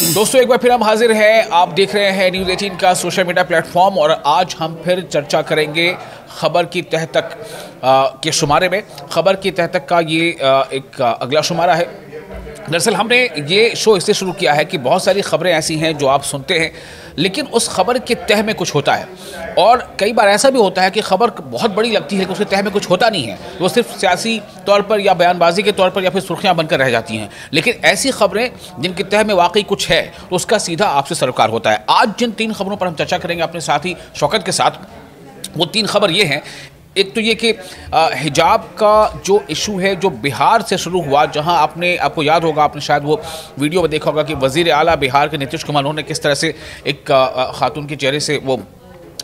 दोस्तों एक बार फिर हम हाजिर हैं। आप देख रहे हैं न्यूज़ 18 का सोशल मीडिया प्लेटफॉर्म और आज हम फिर चर्चा करेंगे खबर की तह तक के शुमारे में। खबर की तह तक का ये एक अगला शुमारा है। दरअसल हमने ये शो इससे शुरू किया है कि बहुत सारी खबरें ऐसी हैं जो आप सुनते हैं लेकिन उस खबर के तह में कुछ होता है और कई बार ऐसा भी होता है कि खबर बहुत बड़ी लगती है कि उसके तह में कुछ होता नहीं है, वो सिर्फ सियासी तौर पर या बयानबाजी के तौर पर या फिर सुर्खियां बनकर रह जाती हैं। लेकिन ऐसी खबरें जिनके तह में वाकई कुछ है तो उसका सीधा आपसे सरोकार होता है। आज जिन 3 खबरों पर हम चर्चा करेंगे अपने साथी शौकत के साथ, वो 3 खबर ये हैं। एक तो ये कि हिजाब का जो इशू है जो बिहार से शुरू हुआ, जहां आपको याद होगा, आपने शायद वो वीडियो में देखा होगा कि वज़ीर आला बिहार के नीतीश कुमार उन्होंने किस तरह से एक खातून के चेहरे से वो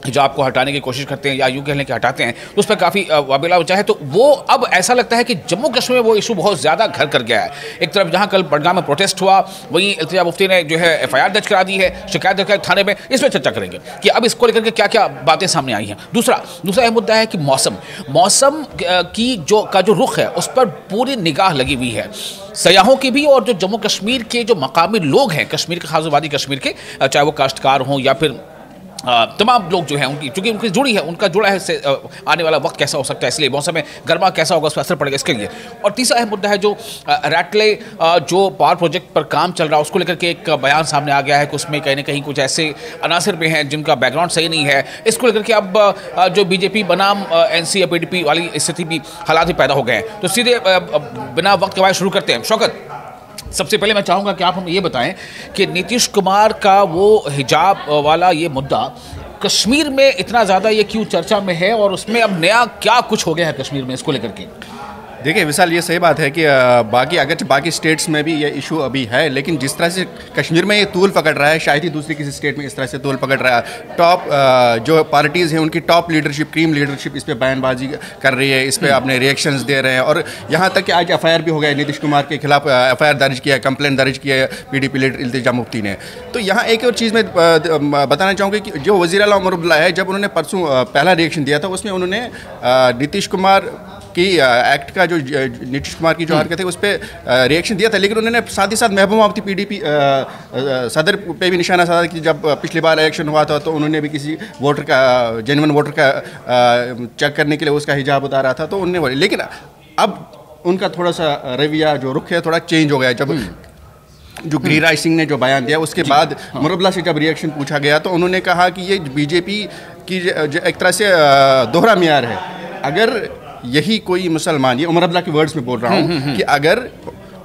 हिजाब को हटाने की कोशिश करते हैं या यूँ कह लें कि हटाते हैं, तो उस पर काफ़ी वाबिला मचा है। तो वो अब ऐसा लगता है कि जम्मू कश्मीर में वो इशू बहुत ज़्यादा घर कर गया है। एक तरफ जहाँ कल बडगाम में प्रोटेस्ट हुआ, वहीं इल्तिजा मुफ्ती ने जो है FIR दर्ज करा दी है, शिकायत दर्ज थाने में। इस पर चर्चा करेंगे कि अब इसको लेकर के क्या क्या बातें सामने आई हैं। दूसरा यह मुद्दा है कि मौसम की जो रुख है उस पर पूरी निगाह लगी हुई है, सयाहों की भी और जो जम्मू कश्मीर के जो मकामी लोग हैं, कश्मीर के, खास आबादी कश्मीर के, चाहे वो काश्तकार हों या फिर तमाम लोग जो हैं उनकी, चूँकि उनकी उनका जुड़ा है आने वाला वक्त कैसा हो सकता है, इसलिए मौसम में गर्मा कैसा होगा उस पर असर पड़ेगा इसके लिए। और तीसरा अहम मुद्दा है जो रैटले जो पावर प्रोजेक्ट पर काम चल रहा है उसको लेकर के एक बयान सामने आ गया है कि उसमें कहीं ना कहीं कुछ ऐसे अनासर भी हैं जिनका बैकग्राउंड सही नहीं है। इसको लेकर के अब जो बीजेपी बनाम NC या PDP वाली स्थिति भी, हालात भी पैदा हो गए हैं। तो सीधे बिना वक्त गवाए शुरू करते हैं। शौकत, सबसे पहले मैं चाहूँगा कि आप हमें ये बताएं कि नीतीश कुमार का वो हिजाब वाला ये मुद्दा कश्मीर में इतना ज़्यादा ये क्यों चर्चा में है और उसमें अब नया क्या कुछ हो गया है कश्मीर में इसको लेकर के? देखिए विशाल, ये सही बात है कि बाकी स्टेट्स में भी ये इशू अभी है, लेकिन जिस तरह से कश्मीर में ये तूल पकड़ रहा है शायद ही दूसरी किसी स्टेट में इस तरह से तूल पकड़ रहा है। टॉप जो पार्टीज़ हैं उनकी टॉप लीडरशिप, क्रीम लीडरशिप इस पर बयानबाजी कर रही है, इस पर अपने रिएक्शंस दे रहे हैं और यहाँ तक कि आज FIR भी हो गया, नीतीश कुमार के खिलाफ FIR दर्ज किया, कंप्लेन दर्ज किया है PDP लीडर इल्तिजा मुफ्ती ने। तो यहाँ एक और चीज़ मैं बताना चाहूँगी कि जो वज़ीर आला उमर अब्दुल्ला है, जब उन्होंने परसों पहला रिएक्शन दिया था उसमें उन्होंने नीतीश कुमार की एक्ट का जो नीतीश कुमार की जो हरकत है उस पर रिएक्शन दिया था, लेकिन उन्होंने साथ ही साथ महबूबा मुफ्ती PDP सदर पे भी निशाना साधा कि जब पिछली बार इलेक्शन हुआ था तो उन्होंने भी किसी वोटर का, जेन्युइन वोटर का चेक करने के लिए उसका हिजाब उतारा था, तो उन्होंने, लेकिन अब उनका थोड़ा सा रवैया जो रुख है थोड़ा चेंज हो गया। जब जो गिरिराज सिंह ने जो बयान दिया उसके बाद उमर अब्दुल्ला से जब रिएक्शन पूछा गया तो उन्होंने कहा कि ये बीजेपी की एक तरह से दोहरा मियार है। अगर यही कोई मुसलमान, ये उमर अब्दुल्ला के वर्ड्स में बोल रहा हूँ कि अगर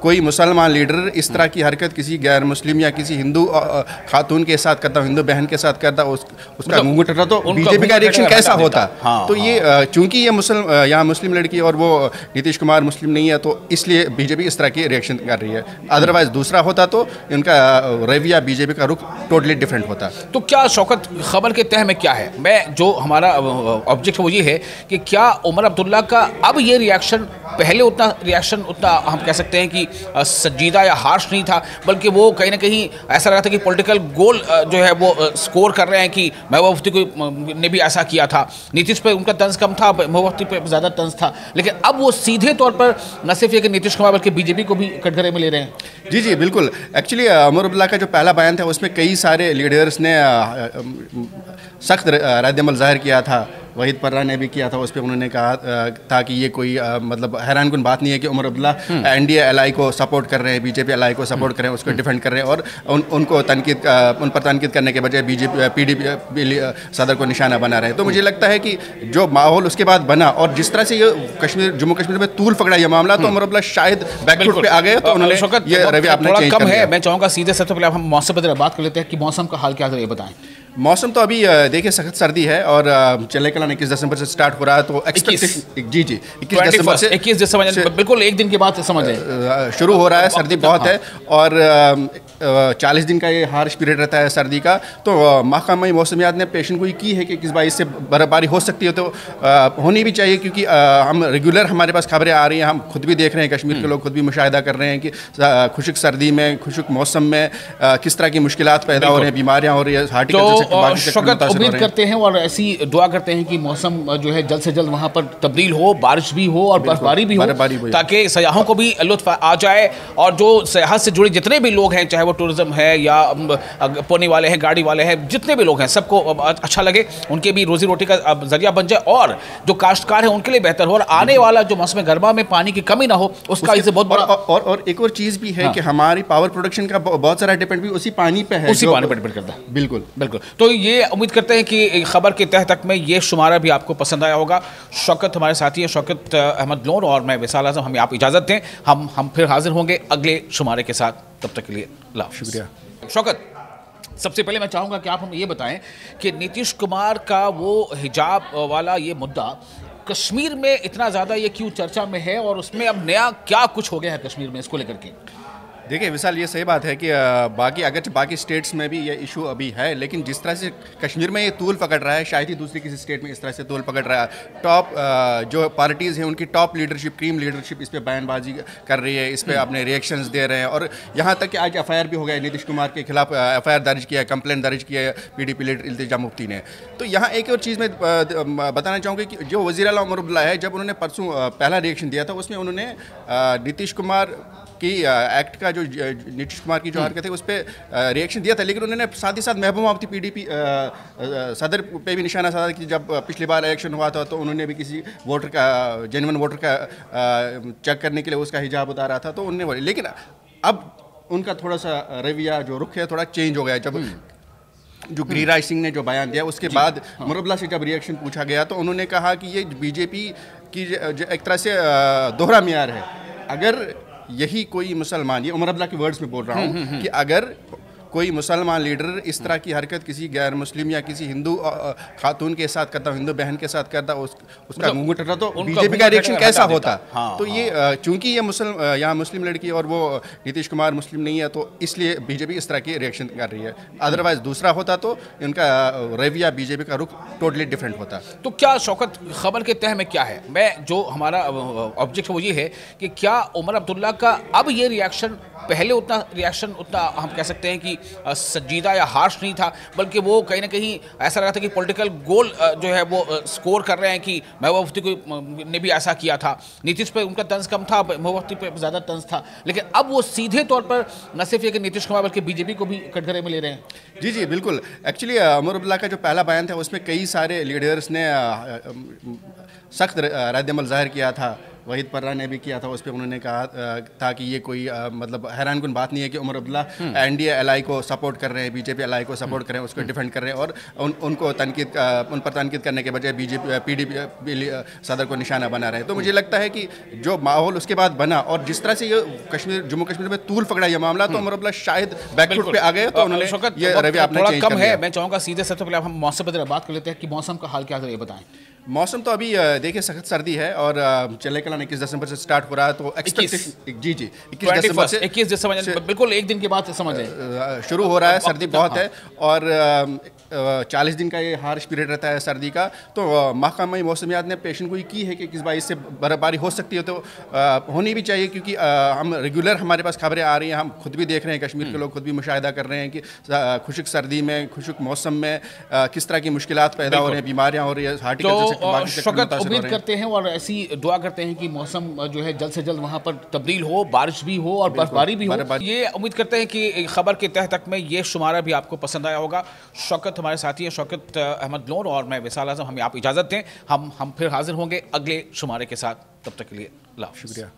कोई मुसलमान लीडर इस तरह की हरकत किसी गैर मुस्लिम या किसी हिंदू खातून के साथ करता, हिंदू बहन के साथ करता, उसका घूंघट हटा तो बीजेपी का रिएक्शन कैसा होता? तो ये चूंकि ये यहाँ मुस्लिम लड़की और वो नीतीश कुमार मुस्लिम नहीं है तो इसलिए बीजेपी इस तरह की रिएक्शन कर रही है। अदरवाइज दूसरा होता तो इनका रवैया, बीजेपी का रुख टोटली डिफरेंट होता। तो क्या शौकत, खबर के तह में क्या है? मैं जो हमारा ऑब्जेक्ट वो ये है कि क्या उमर अब्दुल्ला का अब ये रिएक्शन, पहले उतना हम कह सकते हैं कि संजीदा या हार्श नहीं था, बल्कि वो कहीं ना कहीं ऐसा लगा था कि पॉलिटिकल गोल जो है वो स्कोर कर रहे हैं कि महबूबा मुफ्ती ने भी ऐसा किया था, नीतीश पे उनका तंज कम था, महबूबा मुफ्ती पे ज़्यादा तंज था, लेकिन अब वो सीधे तौर पर न सिर्फ ये कि नीतीश कुमार बल्कि बीजेपी को भी कटघरे में ले रहे हैं। जी बिल्कुल। एक्चुअली उमर अब्दुल्ला का जो पहला बयान था उसमें कई सारे लीडर्स ने सख्त रद्द-ए-अमल ज़ाहिर किया था। वहीद पर्रा ने भी किया था, उस पर उन्होंने कहा था कि ये कोई मतलब हैरानकुन बात नहीं है कि उमर अब्दुल्ला NDA LI को सपोर्ट कर रहे हैं, BJP LI को सपोर्ट कर रहे हैं, उसको डिफेंड कर रहे हैं और उनको उन पर तनकीद करने के बजाय PDP सदर को निशाना बना रहे हैं। तो मुझे लगता है कि जो माहौल उसके बाद बना और जिस तरह से ये जम्मू कश्मीर में तूल पकड़ा ये मामला, तो उमर अब्दुल्ला शायद बैकफुट पे आ गए, तो उन्होंने ये रवैया अपना चेंज कर लिया। मैं चाहूँगा सीधे सबसे पहले हम मौसम पर बात कर लेते हैं कि मौसम का हाल क्या है, ये बताएं। मौसम तो अभी देखिए सख्त सर्दी है और चले कलान 21 दिसंबर से स्टार्ट हो रहा है, तो 21 दिसंबर से 21 दिसंबर बिल्कुल एक दिन के बाद समझ शुरू हो रहा है। सर्दी बहुत है और 40 दिन का ये हार्श पीरियड रहता है सर्दी का। तो महकमा मौसमियात ने पेशन गोई की है कि किस बात इससे बर्फबारी हो सकती है, तो होनी भी चाहिए क्योंकि हम रेगुलर हमारे पास खबरें आ रही हैं, हम खुद भी देख रहे हैं, कश्मीर के लोग खुद भी मुशाहिदा कर रहे हैं कि खुशक सर्दी में, खुशक मौसम में किस तरह की मुश्किलात पैदा हो रही हैं, बीमारियाँ हो रही है, हार्टिकल्चर शौकत उम्मीद करते हैं और ऐसी दुआ करते हैं कि मौसम जो है जल्द से जल्द वहाँ पर तब्दील हो, बारिश भी हो और बर्फबारी भी हो, ताकि सयाहों को भी लुत्फ आ जाए और जो सयाहत से जुड़े जितने भी लोग हैं, चाहे वो वो टूरिज्म है या पोने वाले हैं, गाड़ी वाले हैं, जितने भी लोग हैं सबको अच्छा लगे, उनके भी रोजी रोटी का जरिया बन जाए और जो काश्तकार है उनके लिए बेहतर हो और आने वाला जो मौसम गर्मा में पानी की कमी ना हो उसका इससे बहुत बड़ा और एक और चीज़ भी है कि हमारी पावर प्रोडक्शन का बहुत सारा डिपेंड भी उसी पानी पे है, उसी पानी पर डिपेंड करता है। बिल्कुल बिल्कुल। तो ये उम्मीद करते हैं कि खबर के तह तक में ये शुमारा भी आपको पसंद आया होगा। शौकत हमारे साथी हैं, शौकत अहमद लोन और मैं विसाल आजम, हमें आप इजाज़त दें, हम फिर हाजिर होंगे अगले शुमारे के साथ। तब तक के लिए शुक्रिया। शौकत, सबसे पहले मैं चाहूँगा कि आप हमें ये बताएं कि नीतीश कुमार का वो हिजाब वाला ये मुद्दा कश्मीर में इतना ज़्यादा ये क्यों चर्चा में है और उसमें अब नया क्या कुछ हो गया है कश्मीर में इसको लेकर के? देखिए विशाल, ये सही बात है कि बाकी स्टेट्स में भी ये इशू अभी है, लेकिन जिस तरह से कश्मीर में ये तूल पकड़ रहा है शायद ही दूसरी किसी स्टेट में इस तरह से तूल पकड़ रहा है। टॉप जो पार्टीज़ हैं उनकी टॉप लीडरशिप, क्रीम लीडरशिप इस पर बयानबाजी कर रही है, इस पर अपने रिएक्शंस दे रहे हैं और यहाँ तक कि आज FIR भी हो गया, नीतीश कुमार के खिलाफ FIR दर्ज किया, कंप्लेंट दर्ज किया है PDP लीडर इल्तिजा मुफ्ती ने। तो यहाँ एक और चीज़ मैं बताना चाहूँगा कि जो वज़ीर आला उमर अब्दुल्ला है, जब उन्होंने परसों पहला रिएक्शन दिया था उसमें उन्होंने नीतीश कुमार की एक्ट का जो नीतीश कुमार की जो हरकत है उस पर रिएक्शन दिया था, लेकिन उन्होंने साथ ही साथ महबूबा मुफ्ती PDP सदर पे भी निशाना साधा कि जब पिछली बार इलेक्शन हुआ था तो उन्होंने भी किसी वोटर का, जेन्युइन वोटर का चेक करने के लिए उसका हिजाब उतारा था, तो उन्होंने, लेकिन अब उनका थोड़ा सा रवैया जो रुख है थोड़ा चेंज हो गया। जब जो गिरिराज सिंह ने जो बयान दिया उसके बाद उमर अब्दुल्ला से जब रिएक्शन पूछा गया तो उन्होंने कहा कि ये BJP की जो एक तरह से दोहरा मियार है। अगर यही कोई मुसलमान, ये उमर अब्दुल्ला के वर्ड्स में बोल रहा हूँ कि अगर कोई मुसलमान लीडर इस तरह की हरकत किसी गैर मुस्लिम या किसी हिंदू खातून के साथ करता, हिंदू बहन के साथ करता, उसका घूंघट हटा तो BJP का रिएक्शन कैसा होता? तो ये चूंकि ये यहाँ मुस्लिम लड़की और वो नीतीश कुमार मुस्लिम नहीं है तो इसलिए BJP इस तरह की रिएक्शन कर रही है। अदरवाइज दूसरा होता तो इनका रवैया, BJP का रुख टोटली डिफरेंट होता। तो क्या शौकत, खबर के तह में क्या है? मैं जो हमारा ऑब्जेक्ट वो ये है कि क्या उमर अब्दुल्ला का अब ये रिएक्शन, पहले उतना हम कह सकते हैं कि संजीदा या हार्श नहीं था, बल्कि वो कहीं ना कहीं ऐसा लगा था कि पॉलिटिकल गोल जो है वो स्कोर कर रहे हैं कि महबूबा मुफ्ती को ने भी ऐसा किया था, नीतीश पे उनका तंज कम था, महबूबा मुफ्ती पे ज़्यादा तंज था, लेकिन अब वो सीधे तौर पर न सिर्फ ये कि नीतीश कुमार बल्कि BJP को भी कटघरे में ले रहे हैं। जी जी बिल्कुल। एक्चुअली उमर अब्दुल्ला का जो पहला बयान था उसमें कई सारे लीडर्स ने सख्त रद्द-ए-अमल ज़ाहिर किया था। वहीद पर्रा ने भी किया था, उस पर उन्होंने कहा था कि ये कोई मतलब हैरानकुन बात नहीं है कि उमर अब्दुल्ला NDA एलाई को सपोर्ट कर रहे हैं, BJP एलाई को सपोर्ट कर रहे हैं, उसको डिफेंड कर रहे हैं और उनको उन पर तनकीद करने के बजाय PDP सदर को निशाना बना रहे हैं। तो मुझे लगता है कि जो माहौल उसके बाद बना और जिस तरह से ये जम्मू कश्मीर में तूल पकड़ा ये मामला, तो उमर अब्दुल्ला शायद बैकफुट पे आ गए, तो उन्होंने ये रवैया अपना चेंज कर लिया। मैं चाहूँगा सीधे सबसे पहले हम मौसम पर बात कर लेते हैं कि मौसम का हाल क्या है, ये बताएं। मौसम तो अभी देखिए सख्त सर्दी है और चले कलान 21 दिसंबर से स्टार्ट हो रहा है, तो एक्सपेक्टेशन जी 21 दिसंबर से 21 दिसंबर बिल्कुल एक दिन के बाद समझ लें शुरू हो रहा है। सर्दी बहुत है और 40 दिन का ये हार्श पीरियड रहता है सर्दी का। तो महकमा मौसमियात ने पेशन गोई की है कि किस बार इससे बर्फबारी हो सकती है, तो होनी भी चाहिए क्योंकि हम रेगुलर हमारे पास खबरें आ रही हैं, हम खुद भी देख रहे हैं, कश्मीर के लोग खुद भी मुशाहिदा कर रहे हैं कि खुशक सर्दी में, खुशक मौसम में किस तरह की मुश्किलात पैदा हो रही हैं, बीमारियाँ हो रही है, हार्टिकल्चर से शौकत उम्मीद करते हैं और ऐसी दुआ करते हैं कि मौसम जो है जल्द से जल्द वहाँ पर तब्दील हो, बारिश भी हो और बर्फबारी भी हो। ये उम्मीद करते हैं कि खबर के तह तक में ये शुमारा भी आपको पसंद आया होगा। शौकत हमारे साथी हैं, शौकत अहमद लोन और मैं विसाल आजम, हमें आप इजाज़त दें, हम फिर हाजिर होंगे अगले शुमारे के साथ। तब तक के लिए शुक्रिया।